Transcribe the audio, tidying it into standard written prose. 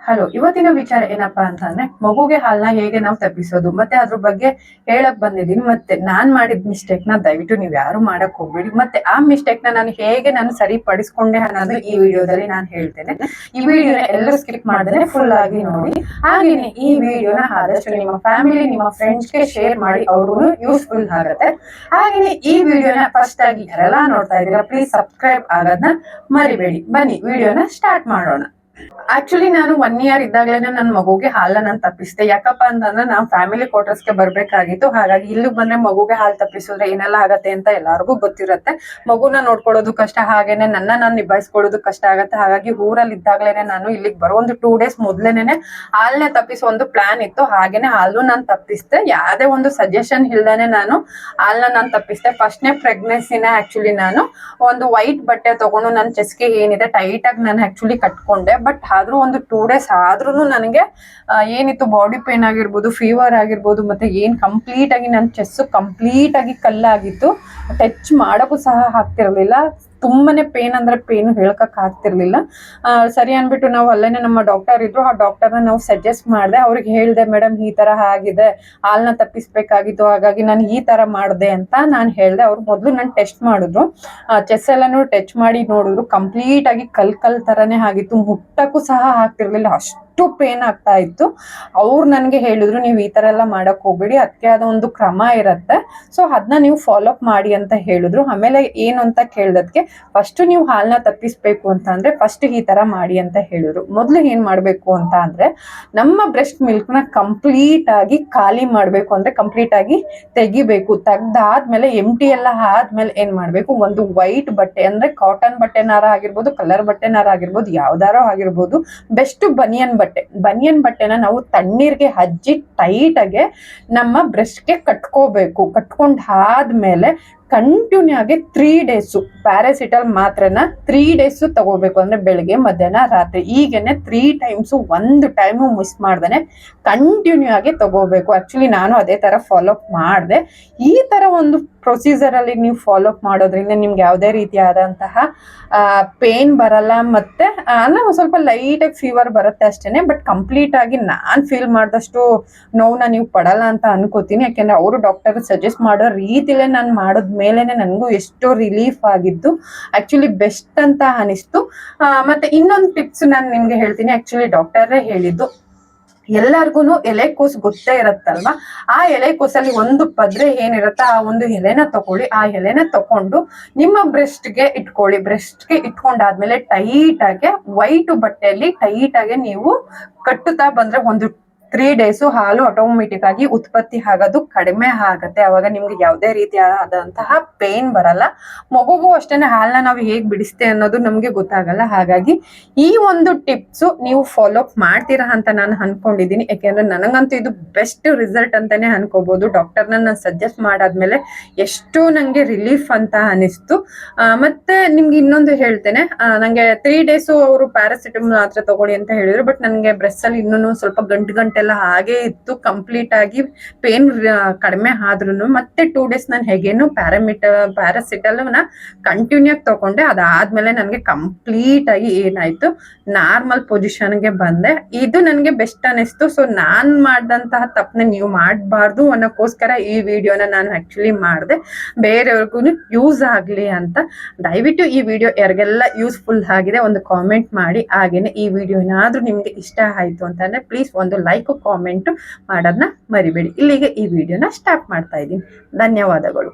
Hello, ಇವತ್ತಿನ ವಿಚಾರ ಏನಪ್ಪಾ ಅಂತಂದ್ರೆ ಮಗುಗೆ ಹಾಲನ್ನ ಹೇಗೆ ನಾವು ತಪ್ಪಿಸೋದು ಮತ್ತೆ ಅದ್ರ ಬಗ್ಗೆ ಹೇಳಕ್ ಬಂದಿದ್ದೀನಿ. ಮತ್ತೆ ನಾನ್ ಮಾಡಿದ ಮಿಸ್ಟೇಕ್ ನ ದಯವಿಟ್ಟು ನೀವ್ ಯಾರು ಮಾಡಕ್ ಹೋಗ್ಬೇಡಿ. ಮತ್ತೆ ಆ ಮಿಸ್ಟೇಕ್ ನ ನಾನು ಸರಿಪಡಿಸ್ಕೊಂಡೆ ಅನ್ನೋದು ಈ ವಿಡಿಯೋದಲ್ಲಿ ನಾನು ಹೇಳ್ತೇನೆ. ಈ ವಿಡಿಯೋನ ಎಲ್ಲರೂ ಸ್ಕಿಪ್ ಮಾಡಿದ್ರೆ ಫುಲ್ ಆಗಿ ನೋಡಿ. ಹಾಗೇನೆ ಈ ವಿಡಿಯೋನ ಆದಷ್ಟು ನಿಮ್ಮ ಫ್ಯಾಮಿಲಿ, ನಿಮ್ಮ ಫ್ರೆಂಡ್ಸ್ ಗೆ ಶೇರ್ ಮಾಡಿ, ಅವ್ರಿಗೂ ಯೂಸ್ಫುಲ್ ಆಗುತ್ತೆ. ಹಾಗೇನೆ ಈ ವಿಡಿಯೋನ ಫಸ್ಟ್ ಆಗಿ ಯಾರೆಲ್ಲ ನೋಡ್ತಾ ಇದ್ದೀರಾ ಪ್ಲೀಸ್ ಸಬ್ಸ್ಕ್ರೈಬ್ ಆಗೋದನ್ನ ಮರಿಬೇಡಿ. ಬನ್ನಿ ವಿಡಿಯೋನ ಸ್ಟಾರ್ಟ್ ಮಾಡೋಣ. ಆಕ್ಚುಲಿ ನಾನು 1 ಇಯರ್ ಇದ್ದಾಗಲೇನೆ ನನ್ನ ಮಗುಗೆ ಹಾಲನ್ನ ತಪ್ಪಿಸಿದೆ. ಯಾಕಪ್ಪ ಅಂತಂದ್ರೆ ನಾವು ಫ್ಯಾಮಿಲಿ ಕ್ವಾರ್ಟರ್ಸ್ಗೆ ಬರ್ಬೇಕಾಗಿತ್ತು. ಹಾಗಾಗಿ ಇಲ್ಲಿ ಬಂದ್ರೆ ಮಗುಗೆ ಹಾಲು ತಪ್ಪಿಸಿದ್ರೆ ಏನೆಲ್ಲ ಆಗತ್ತೆ ಅಂತ ಎಲ್ಲಾರ್ಗು ಗೊತ್ತಿರುತ್ತೆ. ಮಗುನ ನೋಡ್ಕೊಳ್ಳೋದು ಕಷ್ಟ, ಹಾಗೇನೆ ನಾನು ನಿಭಾಯಿಸ್ಕೊಳ್ಳೋದು ಕಷ್ಟ ಆಗತ್ತೆ. ಹಾಗಾಗಿ ಊರಲ್ಲಿ ಇದ್ದಾಗ್ಲೇನೆ ನಾನು ಇಲ್ಲಿಗೆ ಬರೋ ಒಂದು 2 ಡೇಸ್ ಮೊದ್ಲೇನೆ ಹಾಲನ್ನ ತಪ್ಪಿಸೋ ಒಂದು ಪ್ಲಾನ್ ಇತ್ತು. ಹಾಗೇನೆ ಹಾಲು ನಾನು ತಪ್ಪಿಸ್ದೆ. ಯಾವುದೇ ಒಂದು ಸಜೆಷನ್ ಇಲ್ದೇನೆ ನಾನು ಹಾಲನ್ನ ನಾನು ತಪ್ಪಿಸ್ದೆ. ಫಸ್ಟ್ನೇ ಪ್ರೆಗ್ನೆನ್ಸಿನ ಆಕ್ಚುಲಿ ನಾನು ಒಂದು ವೈಟ್ ಬಟ್ಟೆ ತಗೊಂಡು ನನ್ನ ಚೆಸ್ಗೆ ಏನಿದೆ ಟೈಟ್ ಆಗಿ ನಾನು ಆಕ್ಚುಲಿ ಕಟ್ಕೊಂಡೆ. ಬಟ್ ಆದ್ರೂ ಒಂದು 2 ಡೇಸ್ ಆದ್ರೂ ನನಗೆ ಏನಿತ್ತು ಬಾಡಿ ಪೇನ್ ಆಗಿರ್ಬೋದು, ಫೀವರ್ ಆಗಿರ್ಬೋದು, ಮತ್ತೆ ಏನ್ ಕಂಪ್ಲೀಟ್ ಆಗಿ ನನ್ನ ಚೆಸ್ ಕಂಪ್ಲೀಟ್ ಆಗಿ ಕಲ್ಲಾಗಿತ್ತು. ಟಚ್ ಮಾಡಕ್ಕೂ ಸಹ ಆಗ್ತಿರ್ಲಿಲ್ಲ. ತುಂಬಾನೇ ಪೇನ್ ಅಂದ್ರೆ ಪೇನು ಹೇಳ್ಕಕ್ ಆಗ್ತಿರ್ಲಿಲ್ಲ. ಸರಿ ಅನ್ಬಿಟ್ಟು ನಾವು ಅಲ್ಲೇನೆ ನಮ್ಮ ಡಾಕ್ಟರ್ ಇದ್ರು, ಆ ಡಾಕ್ಟರ್ನ ನಾವು ಸಜೆಸ್ಟ್ ಮಾಡಿದೆ. ಅವ್ರಿಗೆ ಹೇಳ್ದೆ, ಮೇಡಮ್ ಈ ತರ ಆಗಿದೆ, ಹಾಲ್ನ ತಪ್ಪಿಸ್ಬೇಕಾಗಿತ್ತು, ಹಾಗಾಗಿ ನಾನು ಈ ತರ ಮಾಡಿದೆ ಅಂತ ನಾನು ಹೇಳ್ದೆ. ಅವ್ರು ಮೊದ್ಲು ನಾನು ಟೆಸ್ಟ್ ಮಾಡಿದ್ರು, ಚೆಸ್ ಎಲ್ಲಾನು ಟಚ್ ಮಾಡಿ ನೋಡಿದ್ರು. ಕಂಪ್ಲೀಟ್ ಆಗಿ ಕಲ್ ತರನೇ ಆಗಿತ್ತು, ಮುಟ್ಟಕ್ಕೂ ಸಹ ಆಗ್ತಿರ್ಲಿಲ್ಲ, ಅಷ್ಟು ಪೇನ್ ಆಗ್ತಾ ಇತ್ತು. ಅವ್ರು ನನ್ಗೆ ಹೇಳಿದ್ರು, ನೀವು ಈ ತರ ಎಲ್ಲ ಮಾಡಕ್ ಹೋಗ್ಬೇಡಿ, ಅದಕ್ಕೆ ಆದ ಒಂದು ಕ್ರಮ ಇರತ್ತೆ, ಸೊ ಅದನ್ನ ನೀವು ಫಾಲೋ ಅಪ್ ಮಾಡಿ ಅಂತ ಹೇಳಿದ್ರು. ಆಮೇಲೆ ಏನು ಅಂತ ಕೇಳ್ದಕ್ಕೆ, ಫಸ್ಟ್ ನೀವು ಹಾಲನ್ನ ತಪ್ಪಿಸ್ಬೇಕು ಅಂತ ಅಂದ್ರೆ ಫಸ್ಟ್ ಈ ತರ ಮಾಡಿ ಅಂತ ಹೇಳಿದ್ರು. ಮೊದ್ಲು ಏನ್ ಮಾಡ್ಬೇಕು ಅಂತ ಅಂದ್ರೆ ನಮ್ಮ ಬ್ರೆಸ್ಟ್ ಮಿಲ್ಕ್ ನ ಕಂಪ್ಲೀಟ್ ಆಗಿ ಖಾಲಿ ಮಾಡ್ಬೇಕು, ಅಂದ್ರೆ ಕಂಪ್ಲೀಟ್ ಆಗಿ ತೆಗಿಬೇಕು. ತೆಗ್ದಾದ್ಮೇಲೆ ಎಂಟಿ ಎಲ್ಲ ಆದ್ಮೇಲೆ ಏನ್ ಮಾಡ್ಬೇಕು, ಒಂದು ವೈಟ್ ಬಟ್ಟೆ ಅಂದ್ರೆ ಕಾಟನ್ ಬಟ್ಟೆನಾರ ಆಗಿರ್ಬೋದು, ಕಲರ್ ಬಟ್ಟೆನಾರ ಆಗಿರ್ಬೋದು, ಯಾವ್ದಾರೋ ಆಗಿರ್ಬೋದು, ಬೆಸ್ಟ್ ಬನಿಯನ್ ಬಟ್ಟೆನ ನಾವು ತಣ್ಣೀರ್ಗೆ ಹಜ್ಜಿ ಟೈಟ್ ಆಗಿ ನಮ್ಮ ಬ್ರೆಸ್ಟ್ಗೆ ಕಟ್ಕೋಬೇಕು. ಕಟ್ಕೊಂಡ್ ಆದ್ಮೇಲೆ ಕಂಟಿನ್ಯೂ ಆಗಿ 3 ಡೇಸು ಪ್ಯಾರಾಸಿಟಲ್ ಮಾತ್ರನ 3 ಡೇಸು ತಗೋಬೇಕು. ಅಂದ್ರೆ ಬೆಳಿಗ್ಗೆ, ಮಧ್ಯಾಹ್ನ, ರಾತ್ರಿ, ಈಗೇನೆ 3 ಟೈಮ್ಸು, ಒಂದು ಟೈಮು ಮಿಸ್ ಮಾಡ್ದೇನೆ ಕಂಟಿನ್ಯೂ ಆಗಿ ತಗೋಬೇಕು. ಆಕ್ಚುಲಿ ನಾನು ಅದೇ ತರ ಫಾಲೋ ಅಪ್ ಮಾಡಿದೆ. ಈ ತರ ಒಂದು ಪ್ರೊಸೀಜರ್ ಅಲ್ಲಿ ನೀವು ಫಾಲೋ ಅಪ್ ಮಾಡೋದ್ರಿಂದ ನಿಮ್ಗೆ ಯಾವುದೇ ರೀತಿಯಾದಂತಹ ಪೇನ್ ಬರಲ್ಲ. ಮತ್ತೆ ಅಂದ್ರೆ ಒಂದ್ ಸ್ವಲ್ಪ ಲೈಟ್ ಆಗಿ ಫೀವರ್ ಬರುತ್ತೆ ಅಷ್ಟೇನೆ. ಬಟ್ ಕಂಪ್ಲೀಟ್ ಆಗಿ ನಾನ್ ಫೀಲ್ ಮಾಡಿದಷ್ಟು ನೋವನ್ನ ನೀವು ಪಡಲ್ಲ ಅಂತ ಅನ್ಕೋತೀನಿ. ಯಾಕೆಂದ್ರೆ ಅವರು ಡಾಕ್ಟರ್ ಸಜೆಸ್ಟ್ ಮಾಡೋ ರೀತಿಲೇ ನಾನು ಮಾಡೋದ್ಮೇಲೆನೆ ನನಗೂ ಎಷ್ಟೋ ರಿಲೀಫ್ ಆಗಿದ್ದು, ಆಕ್ಚುಲಿ ಬೆಸ್ಟ್ ಅಂತ ಅನಿಸ್ತು. ಮತ್ತೆ ಇನ್ನೊಂದು ಟಿಪ್ಸ್ ನಾನು ನಿಮ್ಗೆ ಹೇಳ್ತೀನಿ. ಆಕ್ಚುಲಿ ಡಾಕ್ಟರೇ ಹೇಳಿದ್ದು, ಎಲ್ಲಾರ್ಗು ಎಲೆಕೋಸ್ ಗೊತ್ತೇ ಇರತ್ತಲ್ವಾ, ಆ ಎಲೆಕೋಸಲ್ಲಿ ಒಂದು ಪದ್ರೆ ಏನಿರತ್ತ ಆ ಒಂದು ಎಲೆನ ತಗೊಳ್ಳಿ. ಆ ಎಲೆನ ತಕೊಂಡು ನಿಮ್ಮ ಬ್ರೆಸ್ಟ್ಗೆ ಇಟ್ಕೊಳ್ಳಿ. ಬ್ರೆಸ್ಟ್ಗೆ ಇಟ್ಕೊಂಡಾದ್ಮೇಲೆ ಟೈಟ್ ಆಗಿ ವೈಟ್ ಬಟ್ಟೆಯಲ್ಲಿ ಟೈಟ್ ಆಗಿ ನೀವು ಕಟ್ಟುತ್ತಾ ಬಂದ್ರೆ ಒಂದು 3 ಡೇಸು ಹಾಲು ಆಟೋಮೆಟಿಕ್ ಆಗಿ ಉತ್ಪತ್ತಿ ಆಗೋದು ಕಡಿಮೆ ಆಗತ್ತೆ. ಅವಾಗ ನಿಮ್ಗೆ ಯಾವುದೇ ರೀತಿಯಾದಂತಹ ಪೇನ್ ಬರಲ್ಲ. ಮಗುಗೂ ಅಷ್ಟೇನೆ ಹಾಲನ್ನ ನಾವು ಹೇಗ್ ಬಿಡಿಸ್ತೇವೆ ಅನ್ನೋದು ನಮ್ಗೆ ಗೊತ್ತಾಗಲ್ಲ. ಹಾಗಾಗಿ ಈ ಒಂದು ಟಿಪ್ಸು ನೀವು ಫಾಲೋ ಅಪ್ ಮಾಡ್ತೀರಾ ಅಂತ ನಾನು ಅನ್ಕೊಂಡಿದ್ದೀನಿ. ಯಾಕೆಂದ್ರೆ ನನಗಂತೂ ಇದು ಬೆಸ್ಟ್ ರಿಸಲ್ಟ್ ಅಂತಾನೆ ಅನ್ಕೋಬಹುದು. ಡಾಕ್ಟರ್ನ ನಾನು ಸಜೆಸ್ಟ್ ಮಾಡಾದ್ಮೇಲೆ ಎಷ್ಟು ನಂಗೆ ರಿಲೀಫ್ ಅಂತ ಅನಿಸ್ತು. ಮತ್ತೆ ನಿಮ್ಗೆ ಇನ್ನೊಂದು ಹೇಳ್ತೇನೆ, ನಂಗೆ 3 ಡೇಸು ಅವರು ಪ್ಯಾರಾಸಿಟಮಲ್ ಮಾತ್ರ ತಗೊಳ್ಳಿ ಅಂತ ಹೇಳಿದ್ರು. ಬಟ್ ನನಗೆ ಬ್ರೆಸ್ಟ್ ಅಲ್ಲಿ ಇನ್ನೂ ಸ್ವಲ್ಪ ಗಂಟೆಲ್ಲ ಹಾಗೆ ಇತ್ತು. ಕಂಪ್ಲೀಟ್ ಆಗಿ ಪೇನ್ ಕಡಿಮೆ ಆದ್ರೂ ಮತ್ತೆ 2 ಡೇಸ್ ನಾನು ಹೇಗೇನು ಪ್ಯಾರಾಸಿಟಲ್ ನ ಕಂಟಿನ್ಯೂ ಆಗಿ ತಗೊಂಡೆ. ಅದಾದ್ಮೇಲೆ ನನಗೆ ಕಂಪ್ಲೀಟ್ ಆಗಿ ಏನಾಯ್ತು, ನಾರ್ಮಲ್ ಪೊಸಿಷನ್ಗೆ ಬಂದೆ. ಇದು ನನಗೆ ಬೆಸ್ಟ್ ಅನಿಸ್ತು. ಸೊ ನಾನ್ ಮಾಡಿದಂತಹ ತಪ್ಪನ್ನ ನೀವು ಮಾಡಬಾರ್ದು ಅನ್ನೋಕ್ಕೋಸ್ಕರ ಈ ವಿಡಿಯೋನ ನಾನು ಆಕ್ಚುಲಿ ಮಾಡಿದೆ, ಬೇರೆಯವ್ರಿಗೂ ಯೂಸ್ ಆಗ್ಲಿ ಅಂತ. ದಯವಿಟ್ಟು ಈ ವಿಡಿಯೋ ಯಾರಿಗೆಲ್ಲ ಯೂಸ್ಫುಲ್ ಆಗಿದೆ ಒಂದು ಕಾಮೆಂಟ್ ಮಾಡಿ. ಹಾಗೇನೆ ಈ ವಿಡಿಯೋ ಏನಾದ್ರೂ ನಿಮ್ಗೆ ಇಷ್ಟ ಆಯ್ತು ಅಂತಂದ್ರೆ ಪ್ಲೀಸ್ ಒಂದು ಲೈಕ್, ಕಾಮೆಂಟ್ ಮಾಡೋದನ್ನ ಮರಿಬೇಡಿ. ಇಲ್ಲಿಗೆ ಈ ವಿಡಿಯೋನ ಸ್ಟಾಪ್ ಮಾಡ್ತಾ ಇದ್ದೀನಿ. ಧನ್ಯವಾದಗಳು.